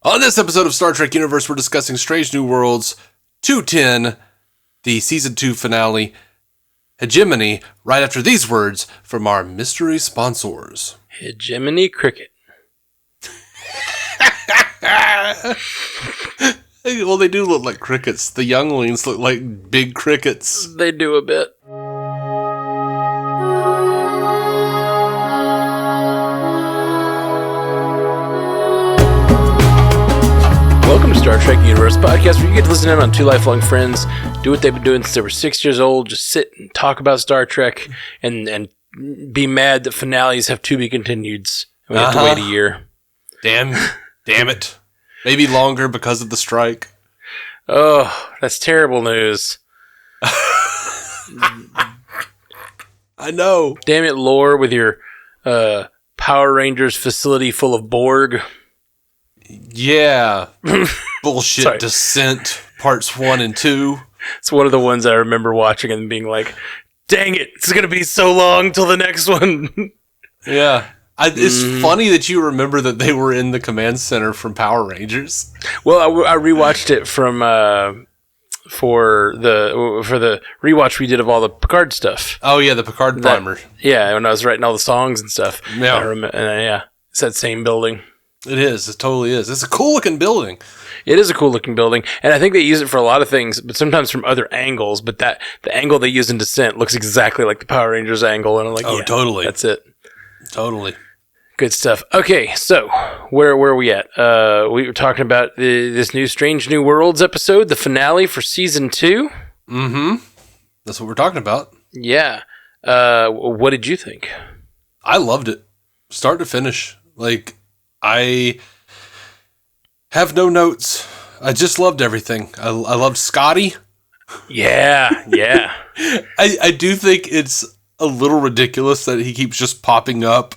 On this episode of Star Trek Universe, we're discussing Strange New Worlds 210, the Season 2 finale, Hegemony, right after these words from our mystery sponsors. Hegemony Cricket. Well, they do look like crickets. The younglings look like big crickets. They do a bit. Welcome to Star Trek Universe Podcast, where you get to listen in on two lifelong friends, do what they've been doing since they were 6 years old, just sit and talk about Star Trek, and be mad that finales have to be continueds. And we have to wait a year. Damn it. Maybe longer because of the strike. Oh, that's terrible news. I know. Damn it, Lore, with your Power Rangers facility full of Borg. Yeah. Bullshit Descent parts 1 and 2. It's one of the ones I remember watching and being like, dang it, it's going to be so long till the next one. Yeah. It's funny that you remember that they were in the command center from Power Rangers. Well, I rewatched it from for the rewatch we did of all the Picard stuff. Oh yeah, the Picard primer. Yeah, when I was writing all the songs and stuff. Yeah, it's that same building. It is. It totally is. It's a cool looking building. It is a cool looking building, and I think they use it for a lot of things, but sometimes from other angles. But the angle they use in Descent looks exactly like the Power Rangers angle, and I'm like, oh, yeah, totally, that's it. Totally. Good stuff. Okay, so where are we at? We were talking about this new Strange New Worlds episode, the finale for Season 2. Mm-hmm. That's what we're talking about. Yeah. What did you think? I loved it. Start to finish. Like, I have no notes. I just loved everything. I loved Scotty. Yeah. I do think it's a little ridiculous that he keeps just popping up.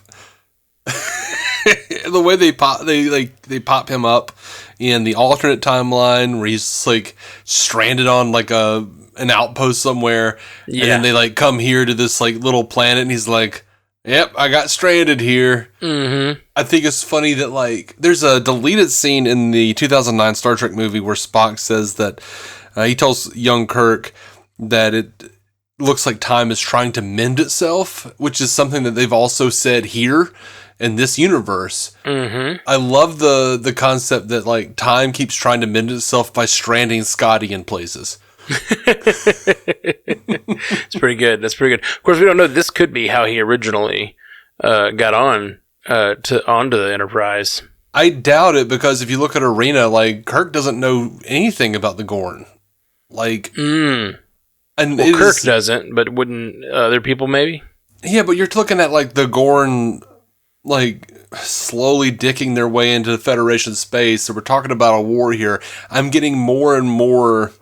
The way they pop him up in the alternate timeline where he's like stranded on like an outpost somewhere, and then they like come here to this like little planet, and he's like, "Yep, I got stranded here." Mm-hmm. I think it's funny that like there's a deleted scene in the 2009 Star Trek movie where Spock says that he tells young Kirk that it looks like time is trying to mend itself, which is something that they've also said here in this universe. Mm-hmm. I love the concept that like time keeps trying to mend itself by stranding Scotty in places. It's pretty good. That's pretty good. Of course, we don't know. This could be how he originally got onto the Enterprise. I doubt it, because if you look at Arena, like Kirk doesn't know anything about the Gorn. Like, and Kirk doesn't, but wouldn't other people maybe? Yeah, but you're looking at like the Gorn, like slowly dicking their way into Federation space. So we're talking about a war here. I'm getting more and more,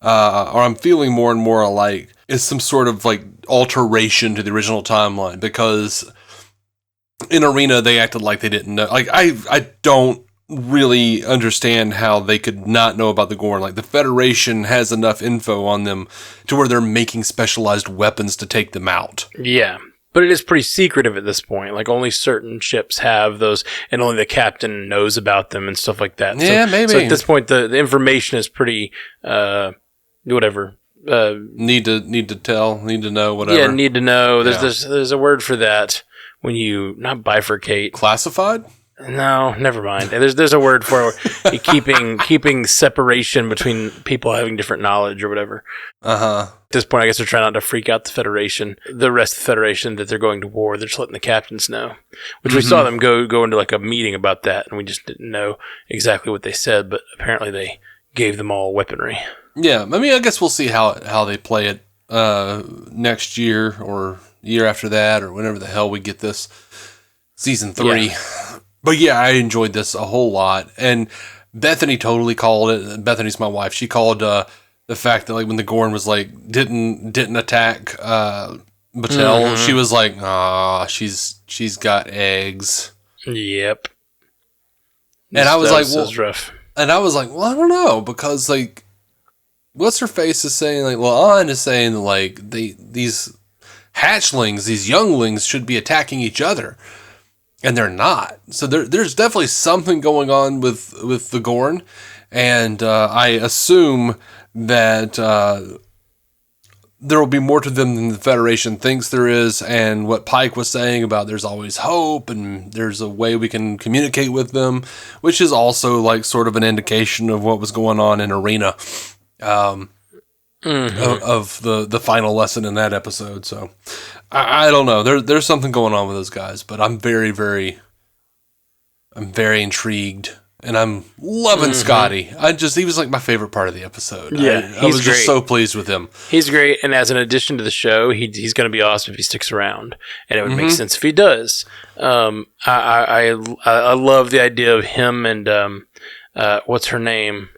or I'm feeling more and more like it's some sort of like alteration to the original timeline, because in Arena they acted like they didn't know. Like I don't really understand how they could not know about the Gorn. Like the Federation has enough info on them to where they're making specialized weapons to take them out. Yeah. But it is pretty secretive at this point. Like, only certain ships have those, and only the captain knows about them and stuff like that. Yeah, maybe. So at this point, the information is pretty, whatever. Need to tell, need to know, whatever. Yeah, need to know. There's a word for that when you, not bifurcate. Classified? No, never mind. There's a word for keeping separation between people having different knowledge or whatever. Uh-huh. At this point, I guess they're trying not to freak out the rest of the Federation, that they're going to war. They're just letting the captains know. Which we saw them go into like a meeting about that, and we just didn't know exactly what they said, but apparently they gave them all weaponry. Yeah, I mean, I guess we'll see how they play it next year or year after that, or whenever the hell we get this Season 3. Yeah. But yeah, I enjoyed this a whole lot. And Bethany totally called it. Bethany's my wife. She called the fact that like when the Gorn was like didn't attack Batel, she was like, she's got eggs. Yep. And I was like, well, rough. And I was like, well, I don't know, because like, what's her face is saying like, well, An is saying like these hatchlings, these younglings should be attacking each other. and they're not. So there's definitely something going on with the Gorn, and I assume that there will be more to them than the Federation thinks there is, and what Pike was saying about there's always hope, and there's a way we can communicate with them, which is also like sort of an indication of what was going on in Arena, of the final lesson in that episode. So I don't know. There's something going on with those guys, but I'm very intrigued. And I'm loving Scotty. He was like my favorite part of the episode. Yeah, I was just so pleased with him. He's great, and as an addition to the show, he's going to be awesome if he sticks around, and it would make sense if he does. I love the idea of him and what's her name?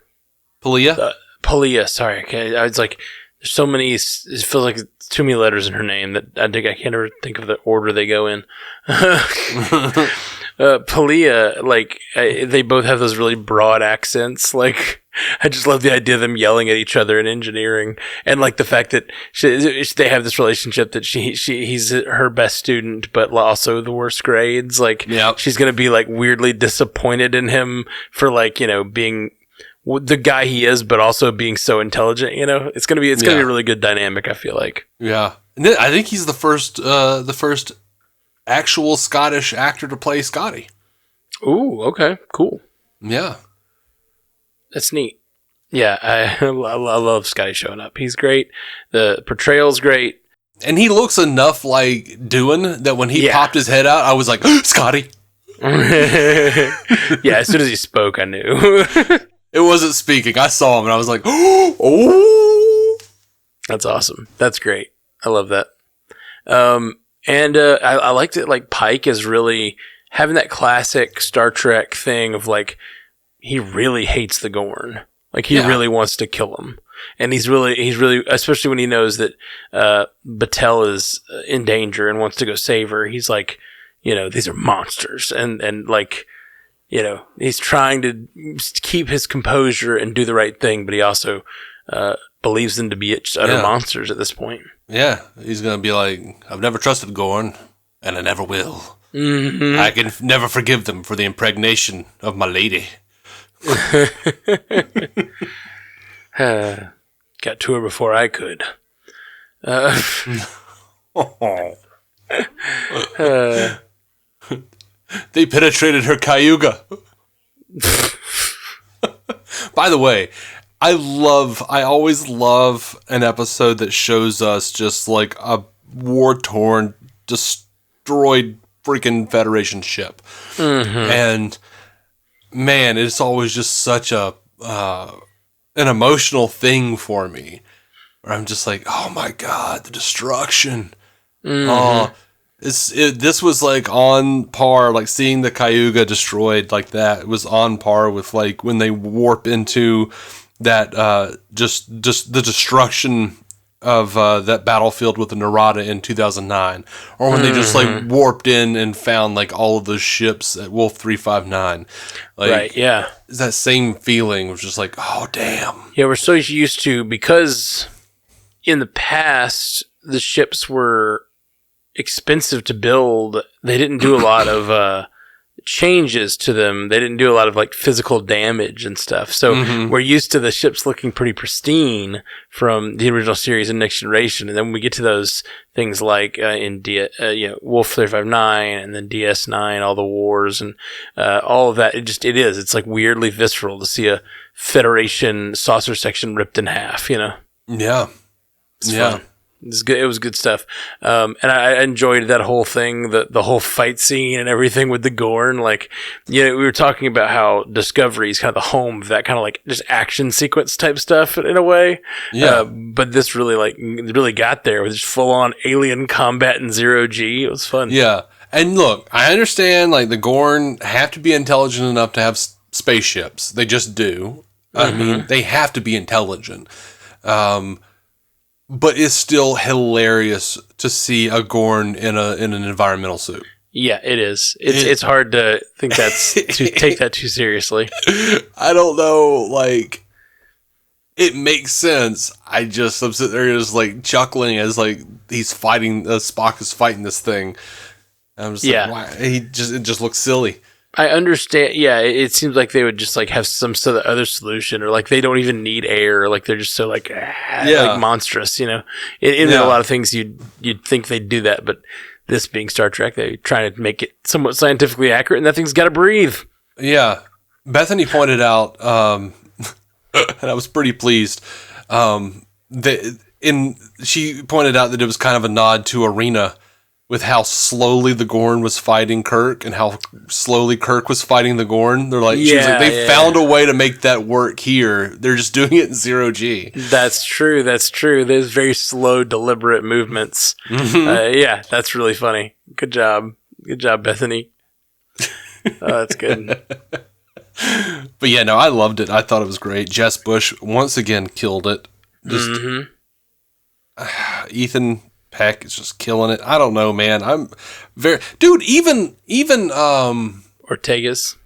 Palia? Palia, sorry. Okay. I was like, there's so many, it feels like too many letters in her name that I can't ever think of the order they go in. Palia, like, they both have those really broad accents. Like, I just love the idea of them yelling at each other in engineering, and like the fact that they have this relationship that he's her best student, but also the worst grades. Like, she's gonna be like weirdly disappointed in him for like, you know, being the guy he is, but also being so intelligent. You know, it's gonna be a really good dynamic, I feel like. Yeah, and then I think he's the first actual Scottish actor to play Scotty. Ooh, okay, cool. Yeah, that's neat. Yeah, I love Scotty showing up. He's great. The portrayal's great, and he looks enough like doing that. When he popped his head out, I was like, Scotty. Yeah, as soon as he spoke, I knew. It wasn't speaking. I saw him, and I was like, oh, that's awesome. That's great. I love that. And I liked it. Like, Pike is really having that classic Star Trek thing of like, he really hates the Gorn. Like, he really wants to kill him. And he's really, especially when he knows that Batel is in danger and wants to go save her. He's like, you know, these are monsters. And like, you know, he's trying to keep his composure and do the right thing, but he also believes them to be utter monsters at this point. Yeah, he's going to be like, I've never trusted Gorn, and I never will. Mm-hmm. I can never forgive them for the impregnation of my lady. Got to her before I could. They penetrated her cayuga. By the way, I always love an episode that shows us just like a war-torn, destroyed freaking Federation ship. Mm-hmm. And man, it's always just such an emotional thing for me. Where I'm just like, oh my God, the destruction. Mm-hmm. This was like on par, like seeing the Cayuga destroyed like that. It was on par with like when they warp into that just the destruction of that battlefield with the Narada in 2009, or when they just like warped in and found like all of those ships at Wolf 359. Like, right, yeah, it's that same feeling of just like, oh damn. Yeah, we're so used to, because in the past the ships were expensive to build. They didn't do a lot of changes to them. They didn't do a lot of like physical damage and stuff. So we're used to the ships looking pretty pristine from the original series and Next Generation. And then when we get to those things like in Wolf 359 and then DS9, all the wars and all of that, it's like weirdly visceral to see a Federation saucer section ripped in half, you know? Yeah. It's fun. It was good stuff. And I enjoyed that whole thing, the whole fight scene and everything with the Gorn. Like, you know, we were talking about how Discovery is kind of the home of that kind of like just action sequence type stuff in a way. Yeah. But this really got there with just full on alien combat in 0G. It was fun. Yeah. And look, I understand like the Gorn have to be intelligent enough to have spaceships. They just do. I mean, they have to be intelligent. But it's still hilarious to see a Gorn in an environmental suit. Yeah, it is. It's hard to think to take that too seriously. I don't know, like, it makes sense. I'm sitting there just like chuckling as like he's fighting, Spock is fighting this thing. I'm just like, why? It just looks silly. I understand. Yeah, it seems like they would just like have some sort of other solution, or like they don't even need air. Like they're just so like monstrous. In a lot of things you'd think they'd do that, but this being Star Trek, they try to make it somewhat scientifically accurate, and that thing's got to breathe. Yeah, Bethany pointed out, and I was pretty pleased. She pointed out that it was kind of a nod to Arena, with how slowly the Gorn was fighting Kirk and how slowly Kirk was fighting the Gorn. They're like, she was like, they found a way to make that work here. They're just doing it in 0G. That's true. There's very slow, deliberate movements. Mm-hmm. That's really funny. Good job, Bethany. That's good. But yeah, no, I loved it. I thought it was great. Jess Bush once again killed it. Just Ethan Peck is just killing it. I don't know, man. I'm very even Ortega's,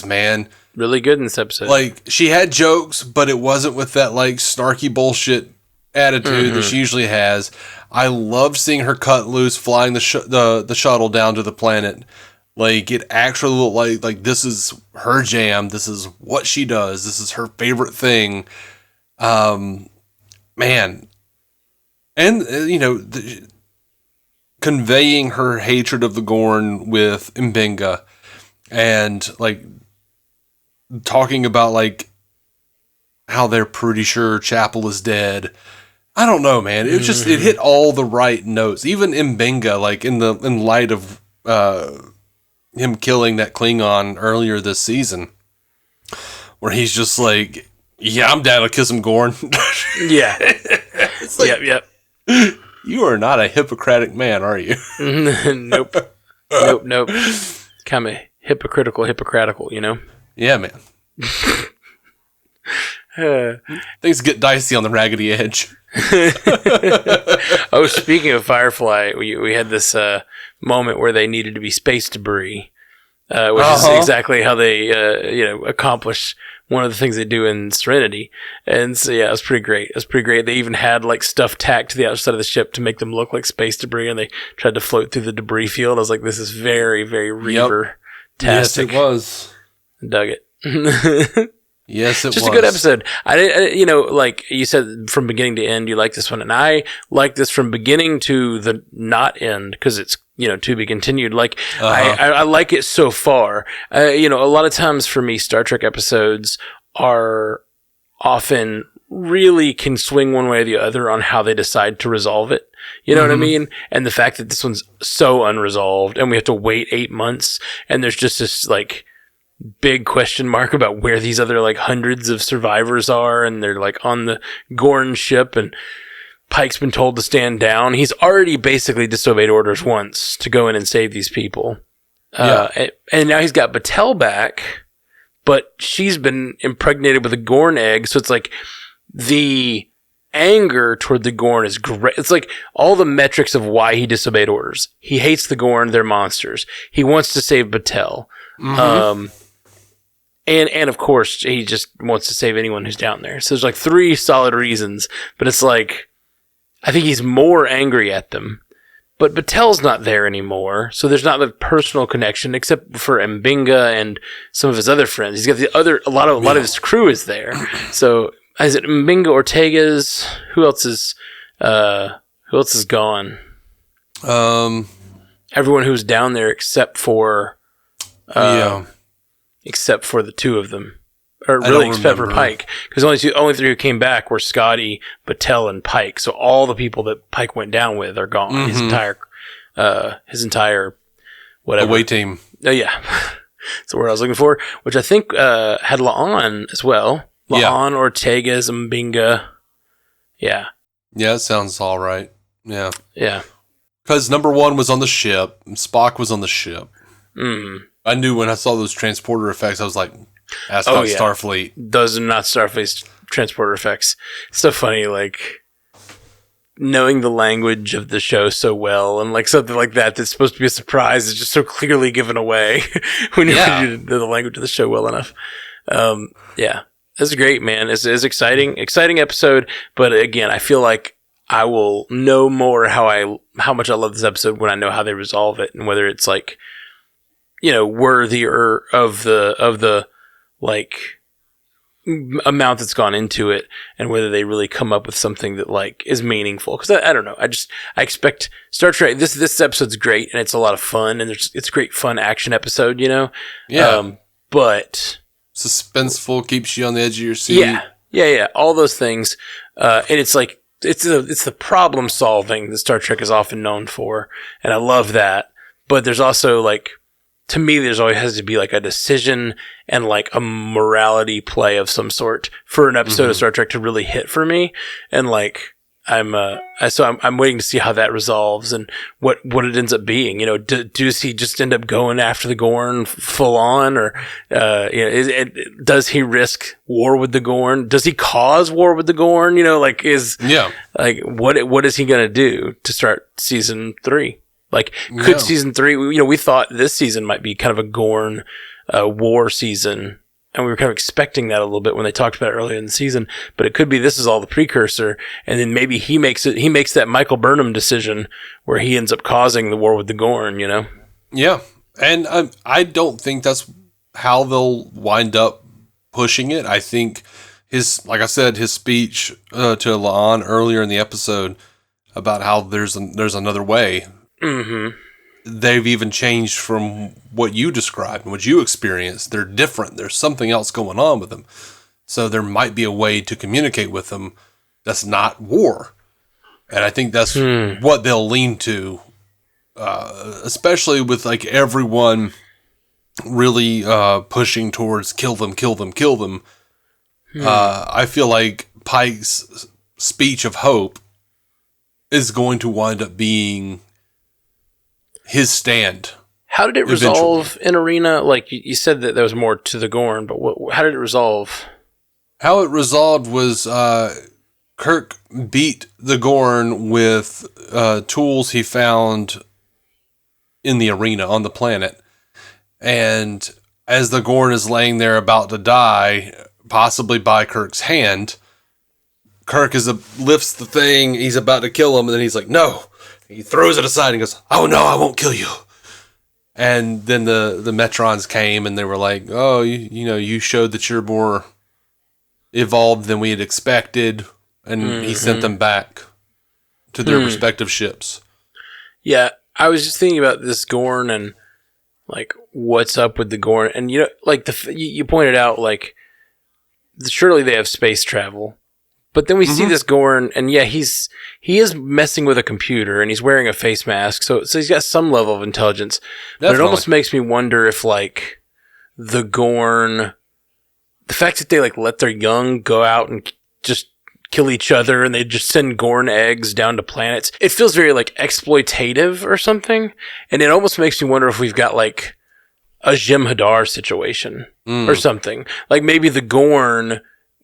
man. Really good in this episode. Like, she had jokes, but it wasn't with that like snarky bullshit attitude that she usually has. I loved seeing her cut loose, flying the shuttle down to the planet. Like, it actually looked like this is her jam. This is what she does. This is her favorite thing. Man. And, conveying her hatred of the Gorn with M'Benga, and, like, talking about, like, how they're pretty sure Chapel is dead. I don't know, man. It just, it hit all the right notes. Even M'Benga, like, in light of him killing that Klingon earlier this season, where he's just like, yeah, I'm down to kiss him, Gorn. Yeah. It's like, yep. You are not a Hippocratic man, are you? Nope. Kind of hypocritical, Yeah, man. Things get dicey on the Raggedy Edge. Oh, speaking of Firefly, we had this moment where they needed to be space debris, which is exactly how they accomplish one of the things they do in Serenity. And so, yeah, it was pretty great. They even had like stuff tacked to the outside of the ship to make them look like space debris, and they tried to float through the debris field. I was like, this is very, very Reaver-tastic. Yes, it was. Dug it. Yes, it was. Just a good episode. I like you said, from beginning to end, you like this one, and I like this from beginning to the not end, because it's to be continued. Like, I like it so far. A lot of times for me, Star Trek episodes are often really can swing one way or the other on how they decide to resolve it. You know what I mean? And the fact that this one's so unresolved, and we have to wait 8 months, and there's just this like big question mark about where these other like hundreds of survivors are, and they're like on the Gorn ship, and Pike's been told to stand down. He's already basically disobeyed orders once to go in and save these people. And now he's got Batel back, but she's been impregnated with a Gorn egg. So it's like the anger toward the Gorn is great. It's like all the metrics of why he disobeyed orders. He hates the Gorn. They're monsters. He wants to save Batel. And of course, he just wants to save anyone who's down there. So there's like 3 solid reasons, but it's like, I think he's more angry at them. But Batel's not there anymore, so there's not the personal connection, except for M'Benga and some of his other friends. He's got a lot of his crew is there. So is it M'Benga, Ortega's? Who else is gone? Everyone who's down there except for except for the 2 of them. Or really, except for Pike. Because only 3 who came back were Scotty, Batel, and Pike. So all the people that Pike went down with are gone. His entire whatever. Away team. Oh, yeah. That's the word I was looking for. Which I think had La'an as well. La'an, Ortega, M'Benga. Yeah. Yeah, it sounds all right. Yeah. Yeah. Because number 1 was on the ship. And Spock was on the ship. I knew when I saw those transporter effects, I was like, that's not Starfleet. Those are not Starfleet's transporter effects. It's so funny, like, knowing the language of the show so well, and like something like that's supposed to be a surprise is just so clearly given away when you know the language of the show well enough. This is great, man. It's exciting episode, but again, I feel like I will know more how much I love this episode when I know how they resolve it, and whether it's like, worthier of the like amount that's gone into it, and whether they really come up with something that like is meaningful. Because I don't know, I expect Star Trek. This episode's great, and it's a lot of fun, and it's a great fun action episode. Yeah. But suspenseful, keeps you on the edge of your seat. Yeah. All those things, and it's like it's the problem solving that Star Trek is often known for, and I love that. But there's also like, to me, there's always has to be like a decision and like a morality play of some sort for an episode of Star Trek to really hit for me. And like, I'm waiting to see how that resolves and what it ends up being. Does he just end up going after the Gorn full on, or does he risk war with the Gorn? Does he cause war with the Gorn? What is he gonna do to start season 3? Like, could season 3, we thought this season might be kind of a Gorn war season, and we were kind of expecting that a little bit when they talked about it earlier in the season, but it could be this is all the precursor, and then maybe he makes that Michael Burnham decision where he ends up causing the war with the Gorn, Yeah, and I don't think that's how they'll wind up pushing it. I think like I said, his speech to La'an earlier in the episode about how there's another way. Mm-hmm. They've even changed from what you described and what you experienced. They're different. There's something else going on with them. So there might be a way to communicate with them that's not war. And I think that's what they'll lean to, especially with like everyone really pushing towards kill them. I feel like Pike's speech of hope is going to wind up being his stand. How did it resolve in Arena? Like you said that there was more to the Gorn, but how did it resolve? How it resolved was Kirk beat the Gorn with tools he found in the arena on the planet. And as the Gorn is laying there about to die, possibly by Kirk's hand, Kirk lifts the thing, he's about to kill him, and then he's like, no. He throws it aside and goes, oh no, I won't kill you. And then the Metrons came and they were like, oh, you showed that you're more evolved than we had expected. And he sent them back to their respective ships. Yeah, I was just thinking about this Gorn and like what's up with the Gorn. And like you pointed out, like surely they have space travel. But then we see this Gorn, and he is messing with a computer, and he's wearing a face mask, so he's got some level of intelligence. Definitely. But it almost makes me wonder if, like, the Gorn, the fact that they, like, let their young go out and just kill each other, and they just send Gorn eggs down to planets, it feels very, like, exploitative or something, and it almost makes me wonder if we've got, like, a Jim Hadar situation or something. Like, maybe the Gorn...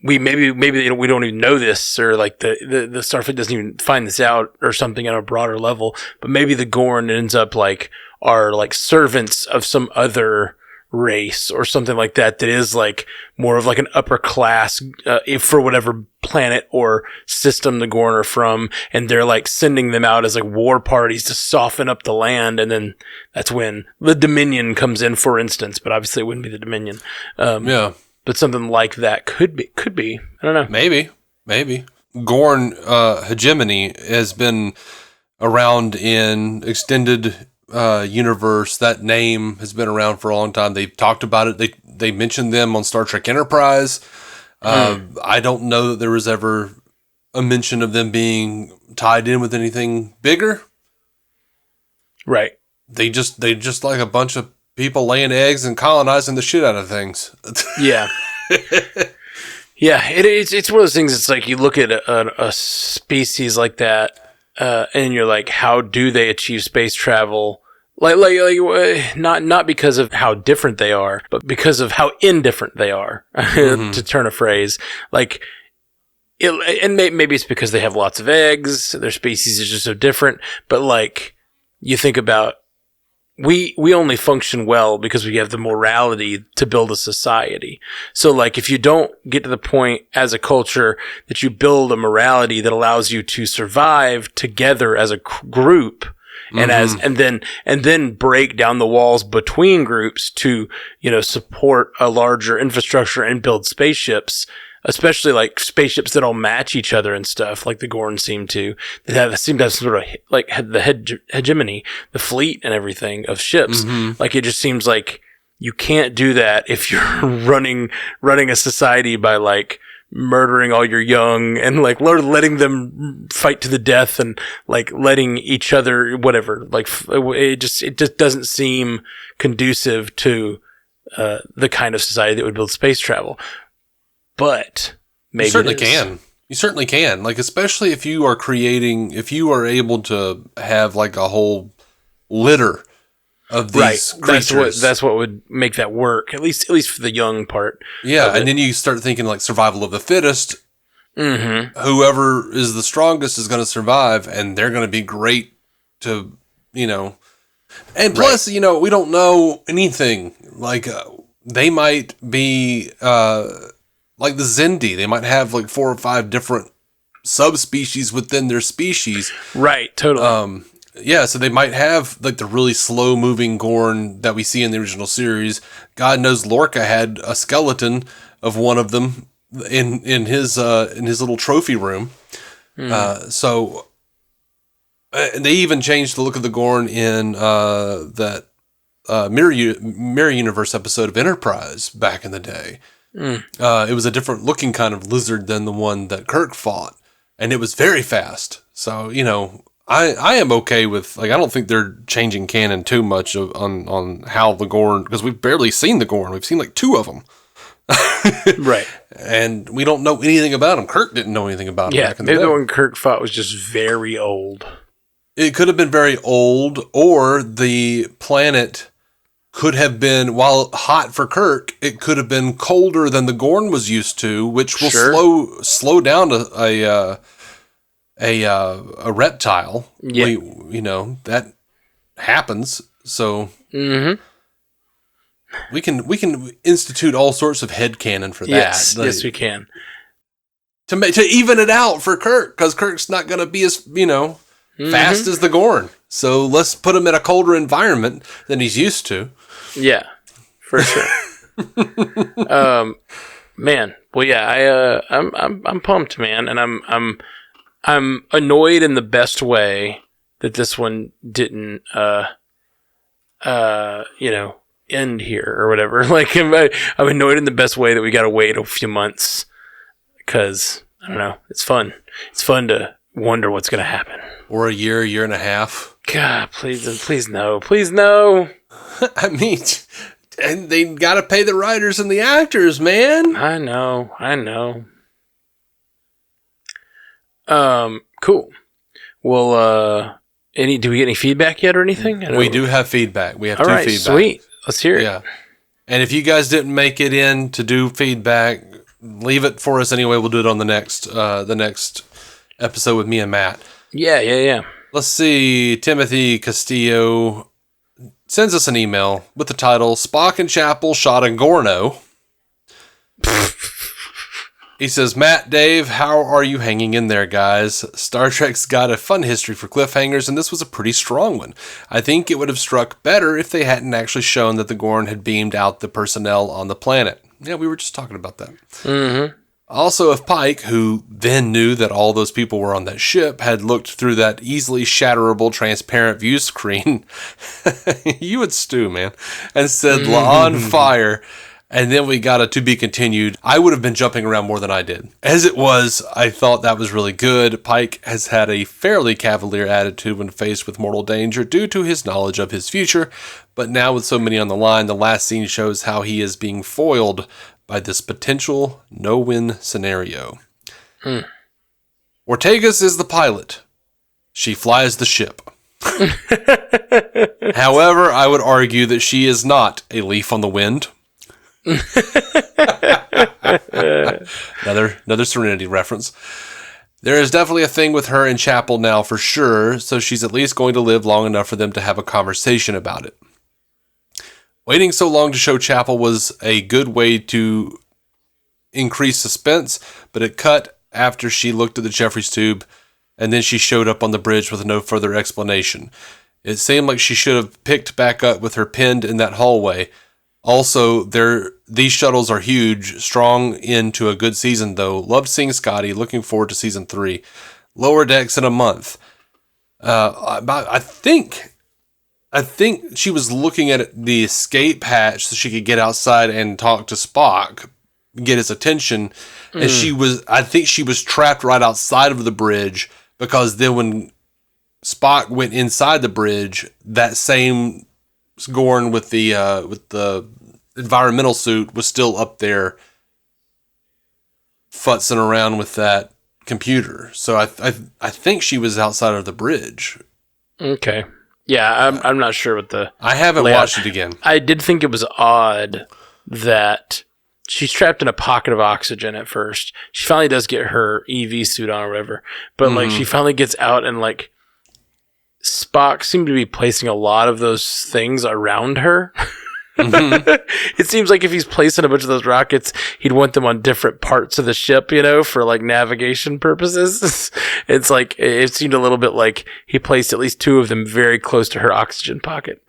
Maybe we don't even know this, or like the Starfleet doesn't even find this out or something at a broader level, but maybe the Gorn ends up like are like servants of some other race or something like that is like more of like an upper class for whatever planet or system the Gorn are from, and they're like sending them out as like war parties to soften up the land, and then that's when the Dominion comes in, for instance, but obviously it wouldn't be the Dominion. But something like that could be. I don't know. Maybe. Gorn Hegemony has been around in extended universe. That name has been around for a long time. They've talked about it. They mentioned them on Star Trek Enterprise. I don't know that there was ever a mention of them being tied in with anything bigger. Right. They just like a bunch of people laying eggs and colonizing the shit out of things. Yeah. Yeah, it's one of those things. It's like you look at a species like that, and you're like, how do they achieve space travel? Like not because of how different they are, but because of how indifferent they are, to turn a phrase. Like, maybe it's because they have lots of eggs. Their species is just so different. But like, you think about we only function well because we have the morality to build a society. So like if you don't get to the point as a culture that you build a morality that allows you to survive together as a group and and then break down the walls between groups to, support a larger infrastructure and build spaceships, especially like spaceships that all match each other and stuff, like the Gorn seem to. They seem to have sort of like the hegemony, the fleet and everything of ships. Like it just seems like you can't do that if you're running a society by like murdering all your young and like letting them fight to the death and like letting each other whatever. Like it just doesn't seem conducive to the kind of society that would build space travel. But maybe you certainly can. Like, especially if you are able to have like a whole litter of these creatures. That's what would make that work. At least for the young part. Yeah. And then you start thinking like survival of the fittest. Whoever is the strongest is going to survive, and they're going to be great to, and plus, we don't know anything. Like, they might be, like the Zindi, they might have like 4 or 5 different subspecies within their species. Right, totally. So they might have like the really slow moving Gorn that we see in the original series. God knows Lorca had a skeleton of one of them in his little trophy room. So they even changed the look of the Gorn in that Mirror Universe episode of Enterprise back in the day. It was a different looking kind of lizard than the one that Kirk fought, and it was very fast. So, I am okay with, like, I don't think they're changing canon too much on how the Gorn, because we've barely seen the Gorn. We've seen like 2 of them. Right. And we don't know anything about them. Kirk didn't know anything about them back in the day. Maybe the one Kirk fought was just very old. It could have been very old, or the planet could have been, while hot for Kirk, it could have been colder than the Gorn was used to, which will slow down a reptile. Yeah. That happens. So we can institute all sorts of headcanon for that. Yes, we can. To even it out for Kirk, because Kirk's not going to be as fast as the Gorn. So let's put him in a colder environment than he's used to. Yeah, for sure. Man, well, yeah, I'm pumped, man, and I'm annoyed in the best way that this one didn't, end here or whatever. Like, I'm annoyed in the best way that we got to wait a few months because I don't know. It's fun. It's fun to wonder what's going to happen. Or a year and a half. God, please no. Please no. I mean, and they got to pay the writers and the actors, man. I know. Cool. Well, do we get any feedback yet or anything? We do have feedback. We have All 2 right, feedback. Sweet. Let's hear it. Yeah. And if you guys didn't make it in to do feedback, leave it for us anyway. We'll do it on the next episode with me and Matt. Yeah. Let's see. Timothy Castillo sends us an email with the title Spock and Chapel shot in Gorno. He says, Matt, Dave, how are you hanging in there, guys? Star Trek's got a fun history for cliffhangers, and this was a pretty strong one. I think it would have struck better if they hadn't actually shown that the Gorn had beamed out the personnel on the planet. Yeah, we were just talking about that. Mm-hmm. Also, if Pike, who then knew that all those people were on that ship, had looked through that easily shatterable transparent view screen, you would stew, man, and said, on fire, and then we got a to be continued, I would have been jumping around more than I did. As it was, I thought that was really good. Pike has had a fairly cavalier attitude when faced with mortal danger due to his knowledge of his future, but now with so many on the line, the last scene shows how he is being foiled by this potential no-win scenario. Ortegas is the pilot. She flies the ship. However, I would argue that she is not a leaf on the wind. Another Serenity reference. There is definitely a thing with her and Chapel now for sure, so she's at least going to live long enough for them to have a conversation about it. Waiting so long to show Chapel was a good way to increase suspense, but it cut after she looked at the Jeffries tube, and then she showed up on the bridge with no further explanation. It seemed like she should have picked back up with her pinned in that hallway. Also, these shuttles are huge, strong into a good season though. Loved seeing Scotty, looking forward to season 3. Lower decks in a month. I think she was looking at the escape hatch so she could get outside and talk to Spock, get his attention. And I think she was trapped right outside of the bridge, because then when Spock went inside the bridge, that same Gorn with the environmental suit was still up there futzing around with that computer. So I think she was outside of the bridge. Okay. Yeah, I'm not sure what the... I haven't watched it again. I did think it was odd that she's trapped in a pocket of oxygen at first. She finally does get her EV suit on or whatever. But, like, she finally gets out and, like, Spock seemed to be placing a lot of those things around her. It seems like if he's placing a bunch of those rockets, he'd want them on different parts of the ship, for like navigation purposes. It's like, it seemed a little bit like he placed at least 2 of them very close to her oxygen pocket.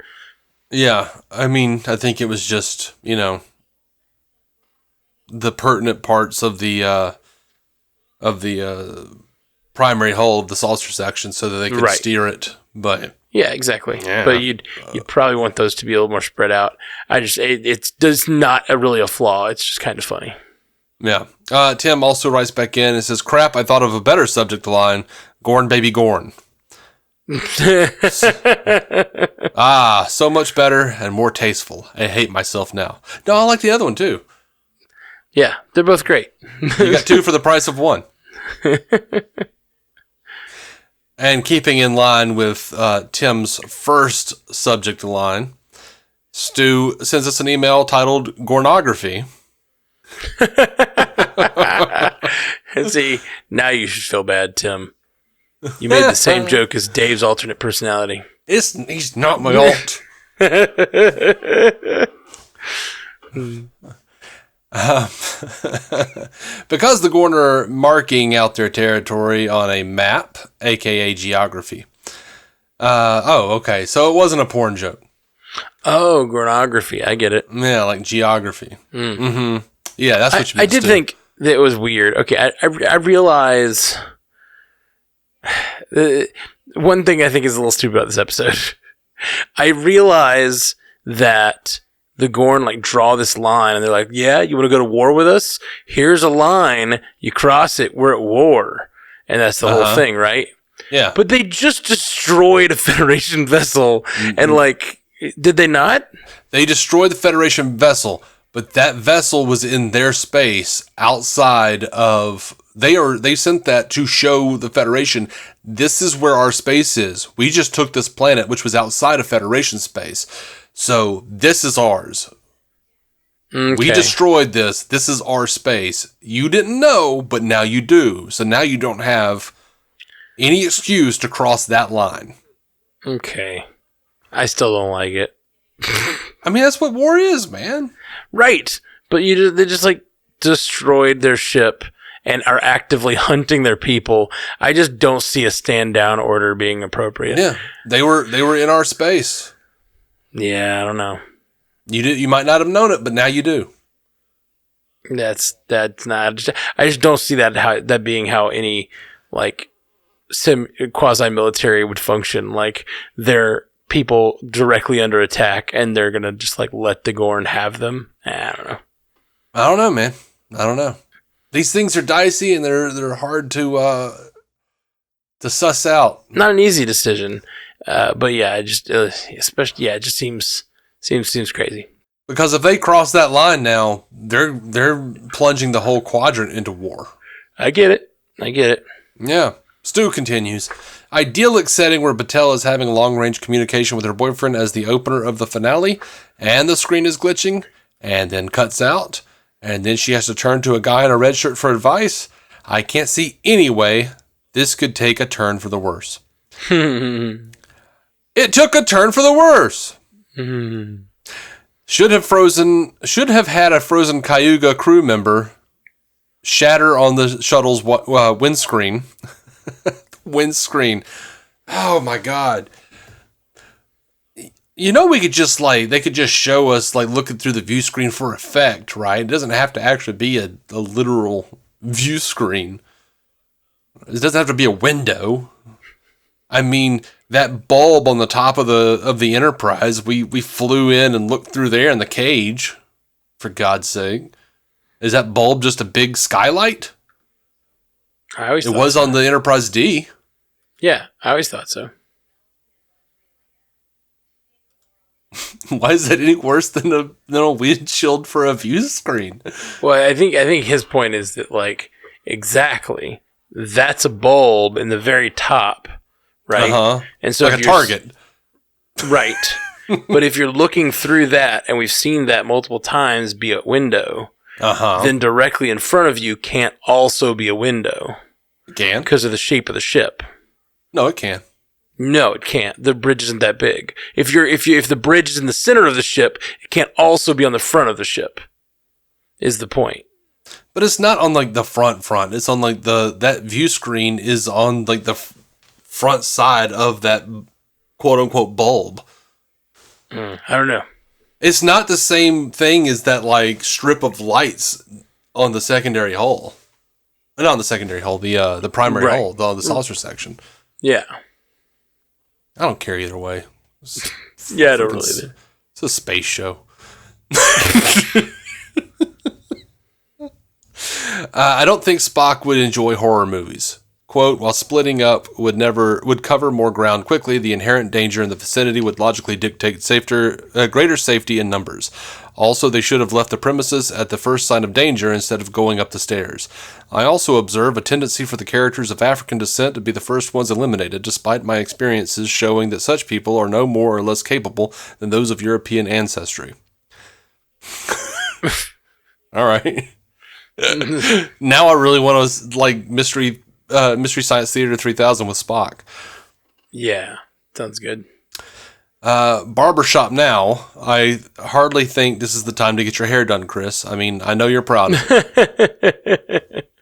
Yeah. I mean, I think it was just, the pertinent parts of the primary hull of the saucer section so that they could steer it. But yeah, exactly. Yeah. But you'd probably want those to be a little more spread out. It's not really a flaw. It's just kind of funny. Yeah. Tim also writes back in and says, "Crap, I thought of a better subject line. Gorn, baby, Gorn." So much better and more tasteful. I hate myself now. No, I like the other one too. Yeah, they're both great. You got 2 for the price of 1. And keeping in line with Tim's first subject line, Stu sends us an email titled Gornography. See, now you should feel bad, Tim. You made the same joke as Dave's alternate personality. He's not my alt. Because the Gorn are marking out their territory on a map, aka geography. Okay. So it wasn't a porn joke. Oh, Gornography. I get it. Yeah, like geography. Mm-hmm. Yeah, that's what you mean. I did think that it was weird. Okay, I realize... one thing I think is a little stupid about this episode. I realize that the Gorn draw this line and they're like, yeah, you want to go to war with us? Here's a line. You cross it, we're at war. And that's the whole thing, right? Yeah. But they just destroyed a Federation vessel. Mm-hmm. And did they not? They destroyed the Federation vessel, but that vessel was in their space outside of... They sent that to show the Federation, this is where our space is. We just took this planet, which was outside of Federation space. So this is ours. Okay. We destroyed this. This is our space. You didn't know, but now you do. So now you don't have any excuse to cross that line. Okay. I still don't like it. I mean, that's what war is, man. Right. But they just destroyed their ship and are actively hunting their people. I just don't see a stand down order being appropriate. Yeah. They were in our space. Yeah, I don't know. You might not have known it, but now you do. That's not. I just don't see that being how any quasi military would function. They're people directly under attack, and they're gonna just let the Gorn have them. I don't know. I don't know, man. I don't know. These things are dicey, and they're hard to suss out. Not an easy decision. But yeah, it just seems crazy. Because if they cross that line now, they're plunging the whole quadrant into war. I get it. Yeah. Stu continues. Idyllic setting where Batel is having long-range communication with her boyfriend as the opener of the finale, and the screen is glitching, and then cuts out, and then she has to turn to a guy in a red shirt for advice. I can't see any way this could take a turn for the worse. It took a turn for the worse. Should have had a frozen Cayuga crew member shatter on the shuttle's windscreen. Windscreen. Oh my God. You know, they could just show us like looking through the view screen for effect, right? It doesn't have to actually be a literal view screen. It doesn't have to be a window. I mean, that bulb on the top of the Enterprise, we flew in and looked through there in the cage, for God's sake. Is that bulb just a big skylight? It was so. On the Enterprise D. Yeah, I always thought so. Why is that any worse than a windshield for a view screen? Well, I think his point is that, like, exactly, that's a bulb in the very top, right? Uh-huh. And so like a target. Right. But if you're looking through that, and we've seen that multiple times be a window, then directly in front of you can't also be a window. It can. Because of the shape of the ship. No, it can. No, it can't. The bridge isn't that big. If the bridge is in the center of the ship, it can't also be on the front of the ship. Is the point? But it's not on like the front. It's on like that view screen is on like the front side of that quote unquote bulb. I don't know. It's not the same thing as that like strip of lights on the secondary hull. Not on the secondary hull, the primary hull, the saucer section. Yeah. I don't care either way. Yeah, I don't really either. It's a space show. I don't think Spock would enjoy horror movies. Quote, while splitting up would cover more ground quickly, the inherent danger in the vicinity would logically dictate greater safety in numbers. Also, they should have left the premises at the first sign of danger instead of going up the stairs. I also observe a tendency for the characters of African descent to be the first ones eliminated, despite my experiences showing that such people are no more or less capable than those of European ancestry. All right. Now I really want to like Mystery Science Theater 3000 with Spock. Yeah, sounds good. Barbershop now. I hardly think this is the time to get your hair done, Chris. I mean, I know you're proud of it.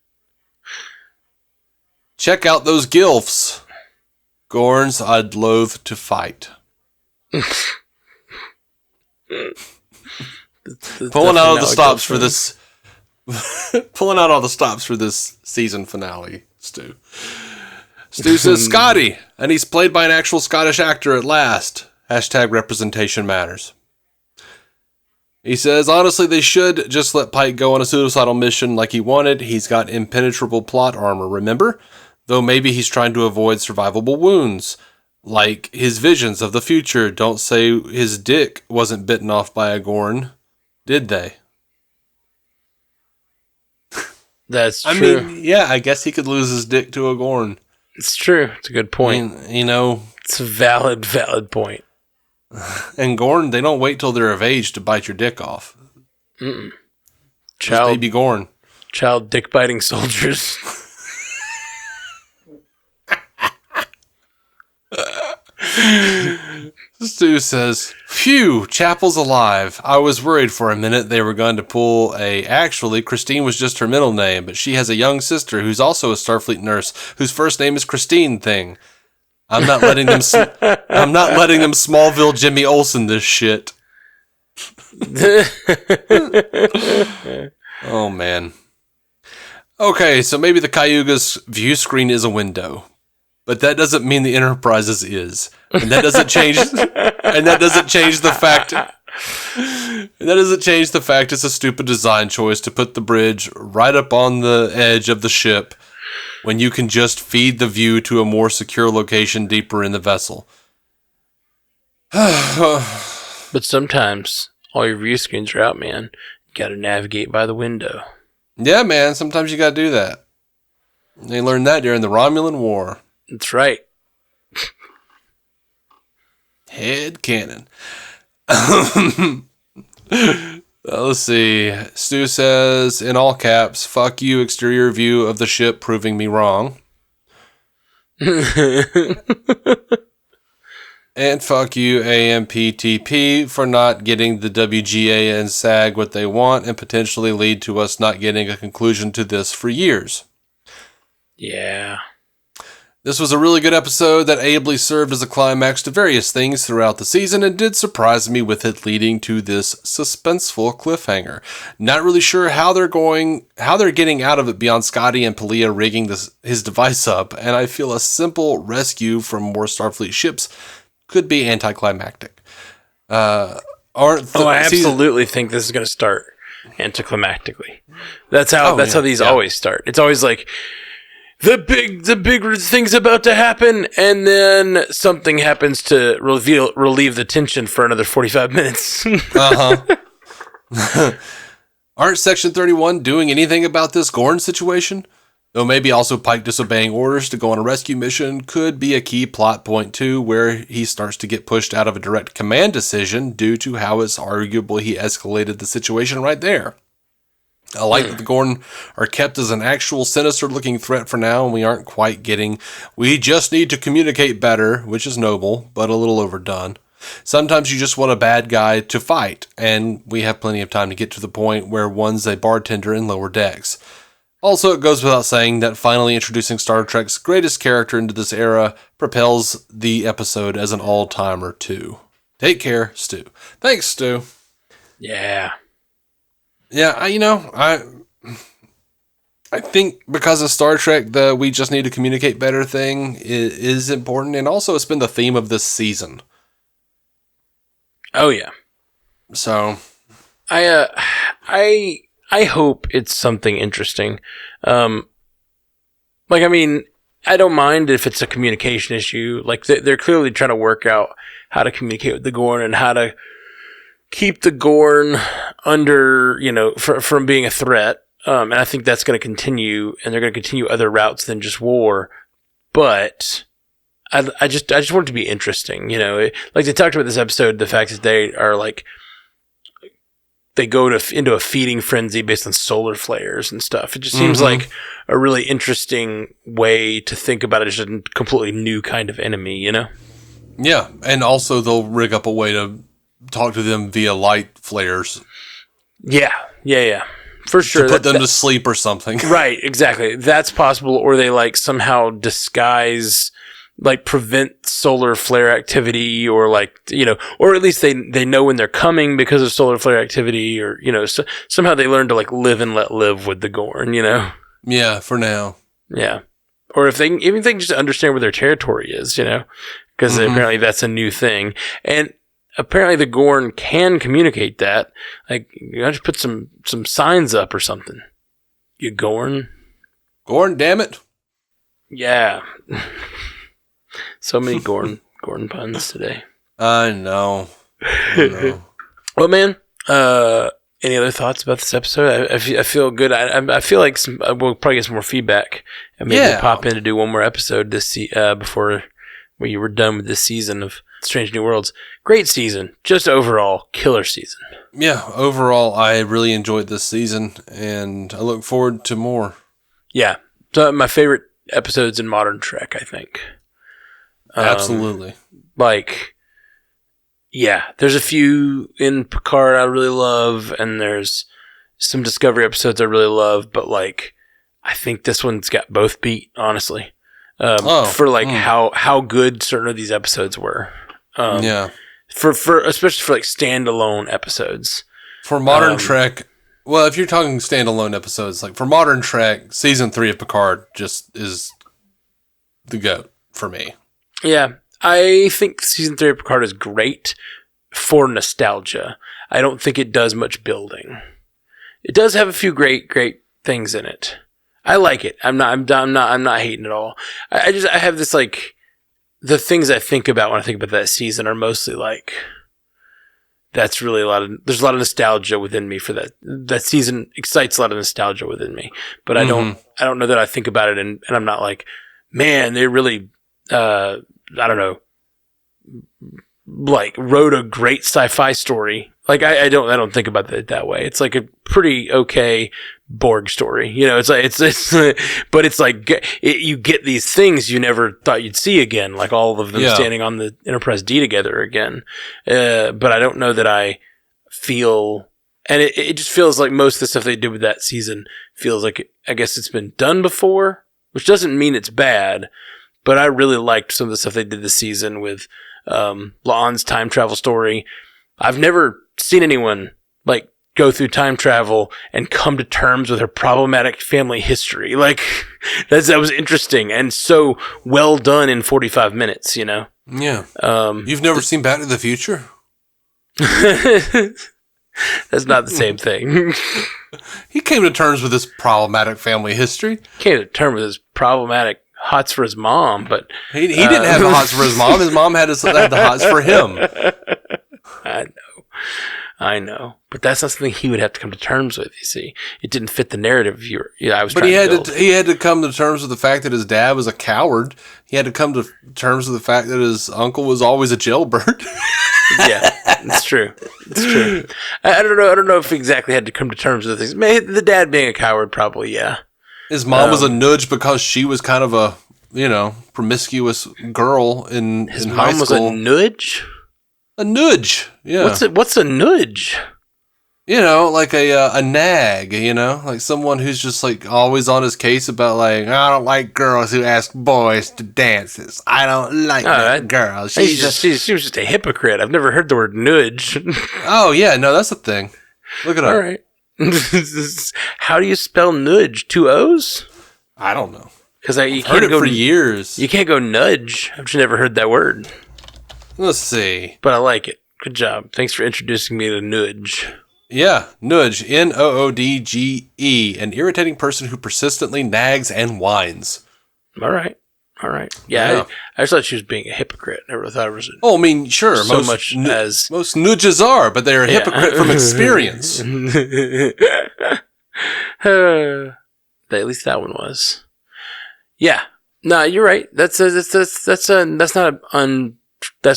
Check out those gilfs. Gorns I'd loathe to fight. Pulling out all the stops for this. Pulling out all the stops for this season finale, Stu. Stu says, Scotty, and he's played by an actual Scottish actor at last. Hashtag representation matters. He says, honestly, they should just let Pike go on a suicidal mission like he wanted. He's got impenetrable plot armor, remember? Though maybe he's trying to avoid survivable wounds. Like his visions of the future. Don't say his dick wasn't bitten off by a Gorn, did they? That's true. I mean, yeah, I guess he could lose his dick to a Gorn. It's true. It's a good point. I mean, you know, it's a valid point. And Gorn, they don't wait till they're of age to bite your dick off. Baby Gorn. Child dick biting soldiers. Stu says, phew, Chapel's alive. I was worried for a minute they were going to pull actually, Christine was just her middle name, but she has a young sister who's also a Starfleet nurse whose first name is Christine thing. I'm not letting them Smallville Jimmy Olsen this shit. Oh, man. Okay, so maybe the Cayuga's view screen is a window. But that doesn't mean the Enterprise's is. And that doesn't change the fact it's a stupid design choice to put the bridge right up on the edge of the ship when you can just feed the view to a more secure location deeper in the vessel. But sometimes all your view screens are out, man. You gotta navigate by the window. Yeah, man, sometimes you gotta do that. They learned that during the Romulan War. That's right. Head cannon. Let's see. Stu says, in all caps, fuck you, exterior view of the ship proving me wrong. And fuck you, AMPTP, for not getting the WGA and SAG what they want and potentially lead to us not getting a conclusion to this for years. Yeah. This was a really good episode that ably served as a climax to various things throughout the season and did surprise me with it leading to this suspenseful cliffhanger. Not really sure how they're getting out of it beyond Scotty and Pelia rigging his device up, and I feel a simple rescue from more Starfleet ships could be anticlimactic. I absolutely think this is going to start anticlimactically. That's how these always start. It's always like, the big thing's about to happen, and then something happens to relieve the tension for another 45 minutes. Aren't Section 31 doing anything about this Gorn situation? Though maybe also Pike disobeying orders to go on a rescue mission could be a key plot point too, where he starts to get pushed out of a direct command decision due to how it's arguable he escalated the situation right there. I like that the Gorn are kept as an actual sinister-looking threat for now, and we just need to communicate better, which is noble, but a little overdone. Sometimes you just want a bad guy to fight, and we have plenty of time to get to the point where one's a bartender in lower decks. Also, it goes without saying that finally introducing Star Trek's greatest character into this era propels the episode as an all-timer, too. Take care, Stu. Thanks, Stu. Yeah. Yeah, I think because of Star Trek, the we just need to communicate better thing is important, and also it's been the theme of this season. Oh yeah. So, I hope it's something interesting. I don't mind if it's a communication issue. Like they're clearly trying to work out how to communicate with the Gorn and how to keep the Gorn under, from being a threat. And I think that's going to continue, and they're going to continue other routes than just war. But I just want it to be interesting, Like they talked about this episode, the fact that they are like, they go into a feeding frenzy based on solar flares and stuff. It just seems like a really interesting way to think about it as a completely new kind of enemy, Yeah, and also they'll rig up a way to talk to them via light flares. Yeah. For sure. To put them to sleep or something. Right, exactly. That's possible. Or they somehow disguise, prevent solar flare activity, or or at least they know when they're coming because of solar flare activity, or, so somehow they learn to live and let live with the Gorn, Yeah, for now. Yeah. Or if they can just understand where their territory is, because apparently that's a new thing. And apparently the Gorn can communicate that. You gotta just put some signs up or something. You Gorn? Gorn, damn it. Yeah. So many Gorn puns today. I know. Well, man, any other thoughts about this episode? I feel good. I feel like we'll probably get some more feedback and maybe pop in to do one more episode before we were done with this season of Strange New Worlds. Great season. Just overall, killer season. Yeah, overall, I really enjoyed this season, and I look forward to more. Yeah. So my favorite episodes in modern Trek, I think. Absolutely. There's a few in Picard I really love, and there's some Discovery episodes I really love, but I think this one's got both beat, honestly. How good certain of these episodes were. For especially for standalone episodes. For modern Trek, well, if you're talking standalone episodes, for modern Trek, season 3 of Picard just is the GOAT for me. Yeah, I think season 3 of Picard is great for nostalgia. I don't think it does much building. It does have a few great things in it. I like it. I'm not hating at all. I have this the things I think about when I think about that season are mostly that's really there's a lot of nostalgia within me for that. That season excites a lot of nostalgia within me, but I don't know that I think about it and I'm not man, they really, I don't know, wrote a great sci-fi story. I don't think about it that way. It's a pretty okay Borg story. You know, it's like but it's like you get these things you never thought you'd see again, like all of them standing on the Enterprise D together again. But I don't know that I feel, and it just feels like most of the stuff they did with that season feels like, I guess it's been done before, which doesn't mean it's bad. But I really liked some of the stuff they did this season with La'an's time travel story. I've never seen anyone like go through time travel and come to terms with her problematic family history. Like that was interesting and so well done in 45 minutes, you know? Yeah. You've never seen Back to the Future? That's not the same thing. He came to terms with his problematic family history. Came to terms with his problematic hots for his mom, but he didn't have the hots for his mom. His mom had the hots for him. I know, but that's not something he would have to come to terms with. You see, it didn't fit the narrative I was. But he had to come to terms with the fact that his dad was a coward. He had to come to terms with the fact that his uncle was always a jailbird. Yeah, it's true. It's true. I don't know if he exactly had to come to terms with things. The dad being a coward, probably, yeah. His mom was a nudge because she was kind of a, promiscuous girl in high school. His mom was a nudge? A nudge, yeah. What's a nudge? Like a nag, like someone who's just like always on his case about like, I don't like girls who ask boys to dances. I don't like that girl. She was just a hypocrite. I've never heard the word nudge. Oh yeah, no, that's a thing. Look it up. All right. How do you spell nudge? 2 O's? I don't know. Because I've heard it for years. You can't go nudge. I've just never heard that word. Let's see. But I like it. Good job. Thanks for introducing me to nudge. Yeah, nudge. Noodge. An irritating person who persistently nags and whines. All right. Yeah. I just thought she was being a hypocrite. Never thought it was. Sure. Most nudges are, but they're a hypocrite from experience. At least that one was. Yeah. No, you're right. That's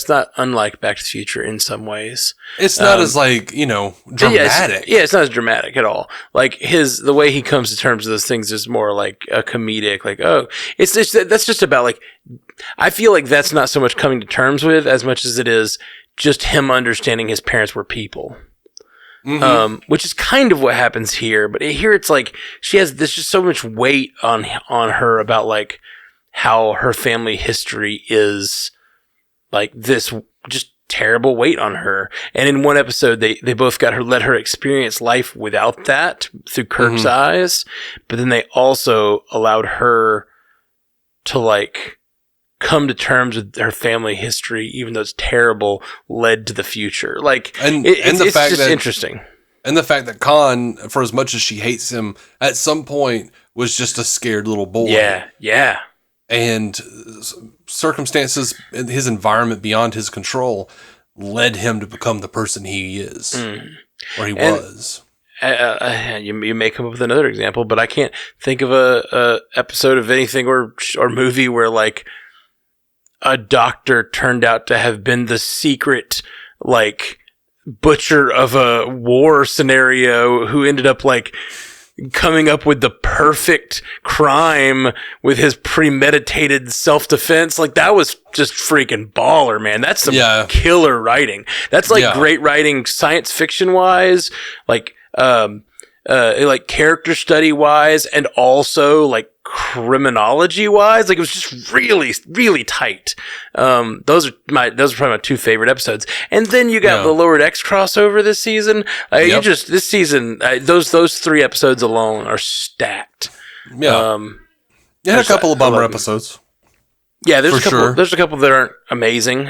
not unlike Back to the Future in some ways. It's not as dramatic. It's not as dramatic at all. Like the way he comes to terms with those things is more like a comedic, like, that's just about like, I feel like that's not so much coming to terms with as much as it is just him understanding his parents were people. Mm-hmm. Which is kind of what happens here. But here it's like, there's just so much weight on her about like how her family history is like this just terrible weight on her. And in one episode, they both let her experience life without that through Kirk's eyes. But then they also allowed her to like come to terms with her family history, even though it's terrible, led to the future. Like, it's just interesting. And the fact that Khan, for as much as she hates him, at some point was just a scared little boy. Yeah. And circumstances in his environment beyond his control led him to become the person he is, or he was. You may come up with another example, but I can't think of a episode of anything or movie where like a doctor turned out to have been the secret like butcher of a war scenario who ended up like coming up with the perfect crime with his premeditated self-defense. Like that was just freaking baller, man. That's some killer writing. That's like great writing science fiction wise, like character study wise, and also like criminology wise. Like it was just really, really tight. Those are probably my 2 favorite episodes. And then you got the Lower Decks crossover this season. This season, those 3 episodes alone are stacked. Yeah. You had a couple of bummer episodes. Yeah, there's a couple that aren't amazing.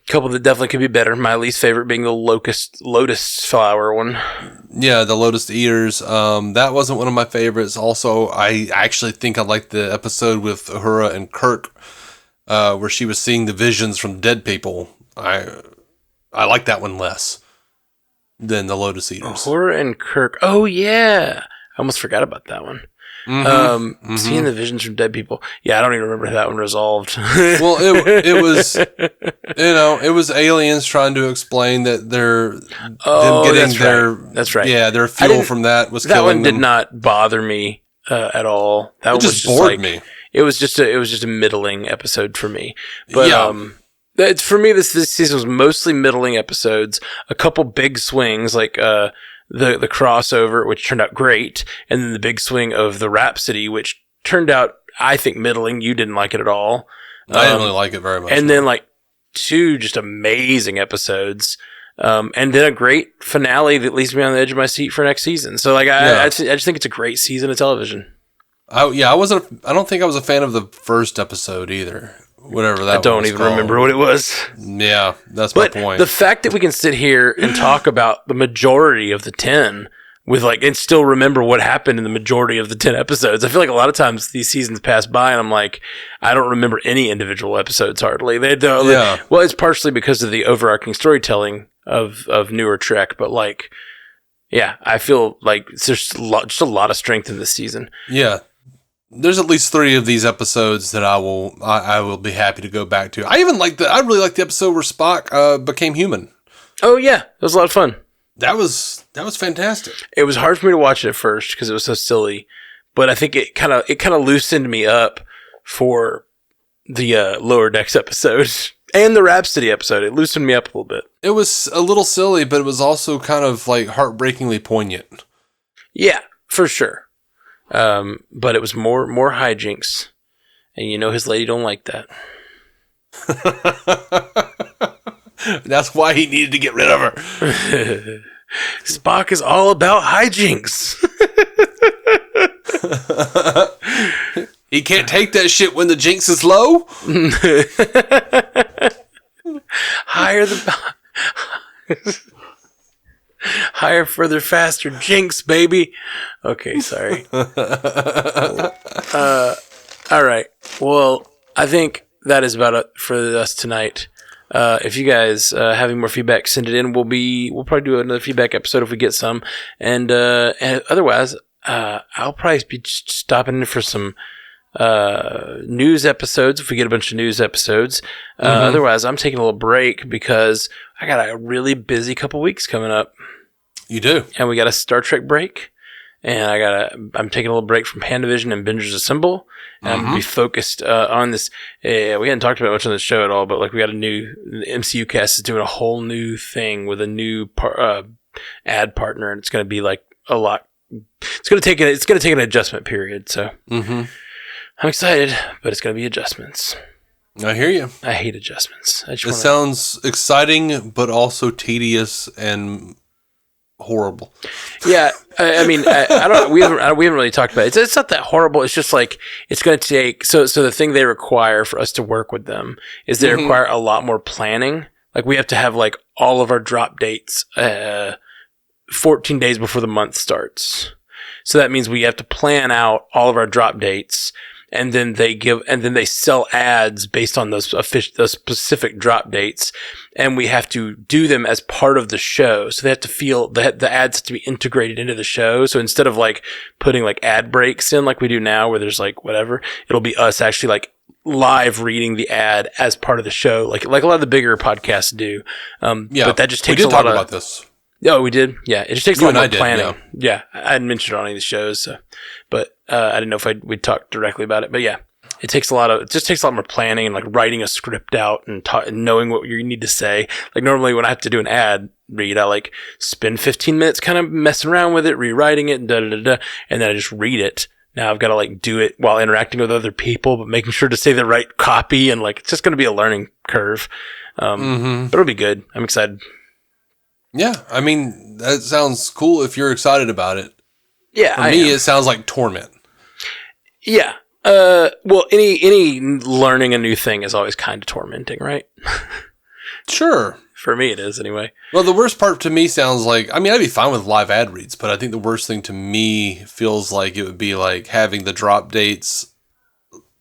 Couple that definitely could be better. My least favorite being the lotus flower one. Yeah, the Lotus Eaters. That wasn't one of my favorites. Also, I actually think I liked the episode with Uhura and Kirk, where she was seeing the visions from dead people. I like that one less than the Lotus Eaters. Uhura and Kirk. Oh yeah, I almost forgot about that one. Seeing the visions from dead people. Yeah, I don't even remember how that one resolved. Well, it was, it was aliens trying to explain that that's right. Yeah, their fuel from that was killing them. That one did not bother me at all. That one just bored me. It was just a middling episode for me. But for me, this season was mostly middling episodes. A couple big swings, like the crossover, which turned out great, and then the big swing of the Rhapsody, which turned out, I think, middling. You didn't like it at all. I didn't really like it very much. And then like 2 just amazing episodes. And then a great finale that leaves me on the edge of my seat for next season. So like I just think it's a great season of television. I don't think I was a fan of the first episode either. Whatever that was. I don't even remember what it was. Yeah, that's my point. The fact that we can sit here and talk about the majority of the 10 with and still remember what happened in the majority of the 10 episodes. I feel like a lot of times these seasons pass by and I'm like, I don't remember any individual episodes hardly. Well, it's partially because of the overarching storytelling of newer Trek, but I feel like there's just a lot of strength in this season. Yeah. There's at least 3 of these episodes that I will be happy to go back to. I really like the episode where Spock became human. Oh yeah, it was a lot of fun. That was fantastic. It was hard for me to watch it at first because it was so silly, but I think it kind of loosened me up for the Lower Decks episode and the Rhapsody episode. It loosened me up a little bit. It was a little silly, but it was also kind of heartbreakingly poignant. Yeah, for sure. But it was more hijinks, and his lady don't like that. That's why he needed to get rid of her. Spock is all about hijinks. He can't take that shit when the jinx is low. Higher, further, faster, jinx, baby. Okay, sorry. All right. Well, I think that is about it for us tonight. If you guys have any more feedback, send it in. We'll probably do another feedback episode if we get some. And otherwise, I'll probably be stopping in for some news episodes if we get a bunch of news episodes. Otherwise, I'm taking a little break because I got a really busy couple weeks coming up. You do. And we got a Star Trek break. And I'm taking a little break from Pandavision and Bingers Assemble. And I'm going to be focused on this. We hadn't talked about much on the show at all, but we got the MCU cast is doing a whole new thing with a new ad partner. And it's going to be a lot. It's going to take an adjustment period. So I'm excited, but it's going to be adjustments. I hear you. I hate adjustments. It sounds exciting, but also tedious and horrible. Yeah, I mean, I don't. We haven't really talked about it. It's not that horrible. It's just it's going to take. So the thing they require for us to work with them is they require a lot more planning. We have to have all of our drop dates 14 days before the month starts. So that means we have to plan out all of our drop dates. And then they sell ads based on those specific drop dates, and we have to do them as part of the show. So they have to feel the ads have to be integrated into the show. So instead of putting ad breaks in like we do now, where there's whatever, it'll be us actually live reading the ad as part of the show, like a lot of the bigger podcasts do. But that just takes a lot of. We did talk about this. Oh, we did? Yeah. It just takes a lot of planning. Yeah. I hadn't mentioned it on any of the shows, but I didn't know if we'd talk directly about it. But yeah, it just takes a lot more planning and writing a script out and knowing what you need to say. Normally when I have to do an ad read, I spend 15 minutes kind of messing around with it, rewriting it, and and then I just read it. Now I've got to do it while interacting with other people, but making sure to say the right copy, and it's just going to be a learning curve. But it'll be good. I'm excited. Yeah, I mean, that sounds cool if you're excited about it. Yeah, For me, it sounds like torment. Yeah. Well, any learning a new thing is always kind of tormenting, right? Sure. For me, it is anyway. Well, the worst part to me sounds I'd be fine with live ad reads, but I think the worst thing to me feels like it would be having the drop dates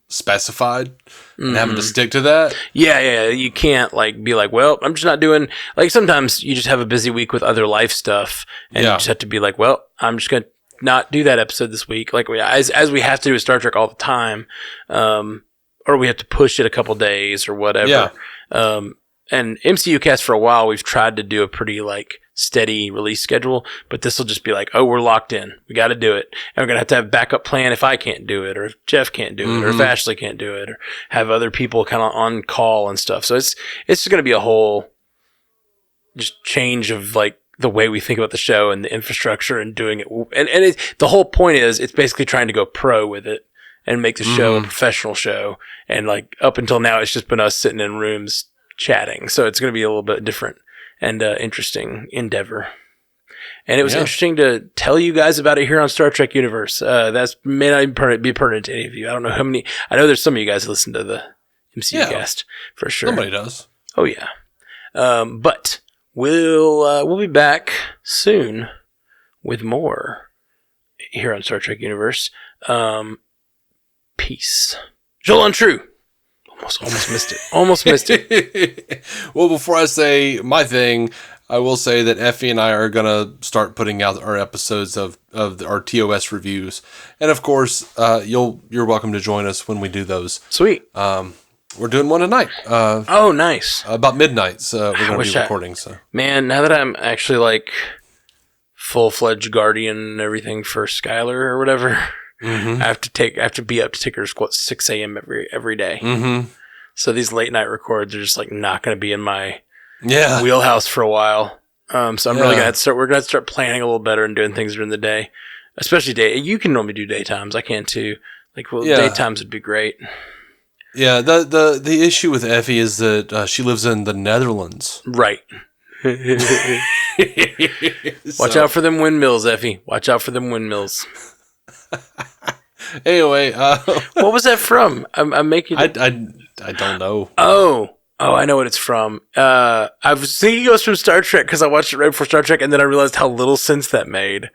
specified and having to stick to that. Yeah. You can't be well, I'm just not doing sometimes you just have a busy week with other life stuff and you just have to be well, I'm just going to not do that episode this week, like as we have to do with Star Trek all the time, or we have to push it a couple days or whatever. Yeah. And MCU Cast for a while, we've tried to do a pretty like steady release schedule, but this will just be like, oh, we're locked in. We got to do it. And we're going to have a backup plan if I can't do it, or if Jeff can't do it, or if Ashley can't do it, or have other people kind of on call and stuff. So it's just going to be a whole just change of like the way we think about the show and the infrastructure and doing it. And the whole point is it's basically trying to go pro with it and make the show a professional show. And like up until now, it's just been us sitting in rooms chatting. So it's going to be a little bit different and interesting endeavor. And it was interesting to tell you guys about it here on Star Trek Universe. That may not be pertinent to any of you. I don't know how many. I know there's some of you guys who listen to the MCU cast for sure. Somebody does. Oh yeah. But we'll be back soon with more here on Star Trek Universe. Peace. Joel Untrue. Almost missed it. Almost missed it. Well, before I say my thing, I will say that Effie and I are going to start putting out our episodes of our TOS reviews. And of course, you're welcome to join us when we do those. Sweet. We're doing one tonight. Oh, nice. About midnight, so we're going to be recording. So, man, now that I'm actually like full-fledged guardian and everything for Skylar or whatever, I have to be up to take her to school at 6 a.m. every day. So these late night records are just like not going to be in my wheelhouse for a while. So I'm really going to we're going to start planning a little better and doing things during the day, especially day. You can normally do daytimes. I can too. Daytimes would be great. Yeah. The issue with Effie is that she lives in the Netherlands. Right. Watch out for them windmills, Effie. Watch out for them windmills. Anyway, what was that from? I'm making. I don't know. Oh, I know what it's from. I was thinking it was from Star Trek because I watched it right before Star Trek, and then I realized how little sense that made.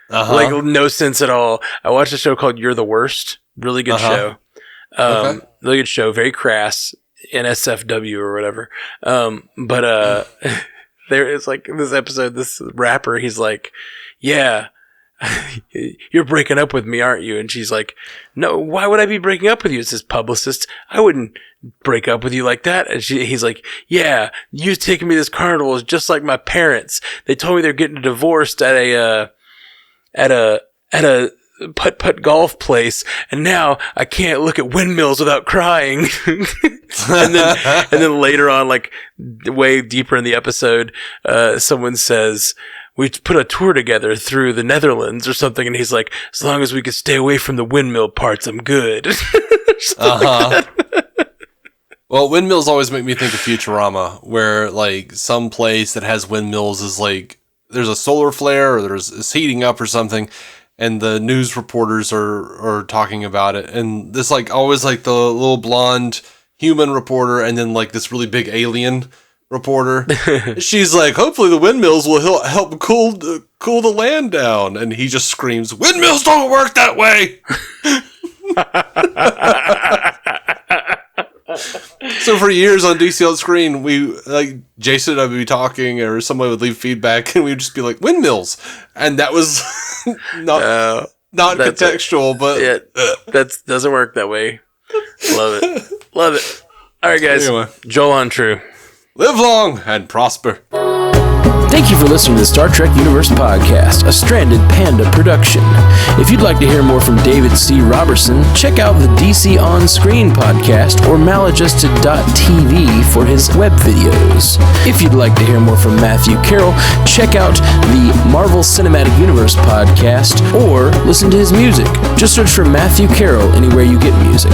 Like no sense at all. I watched a show called You're the Worst. Really good show. Really good show. Very crass. NSFW or whatever. But there is like this episode. This rapper, he's like, yeah. You're breaking up with me, aren't you? And she's like, no, why would I be breaking up with you? It's this publicist. I wouldn't break up with you like that. And he's like, yeah, you taking me to this carnival is just like my parents. They told me they're getting divorced at a putt-putt golf place, and now I can't look at windmills without crying. and then later on, like way deeper in the episode, someone says, we put a tour together through the Netherlands or something, and he's like, as long as we could stay away from the windmill parts, I'm good. Well, windmills always make me think of Futurama, where like some place that has windmills is like there's a solar flare or it's heating up or something, and the news reporters are talking about it, and this like always like the little blonde human reporter, and then like this really big alien reporter. She's like, hopefully the windmills will help cool the land down, and he just screams, windmills don't work that way. So for years on DC on Screen, we like Jason and I would be talking, or somebody would leave feedback, and we'd just be like, windmills, and that was not contextual, but that doesn't work that way. Love it. All right, guys. Anyway. Joel Untrue. Live long and prosper. Thank you for listening to the Star Trek Universe Podcast, a Stranded Panda production. If you'd like to hear more from David C. Robertson, check out the DC On Screen podcast or maladjusted.tv for his web videos. If you'd like to hear more from Matthew Carroll, check out the Marvel Cinematic Universe podcast or listen to his music. Just search for Matthew Carroll anywhere you get music.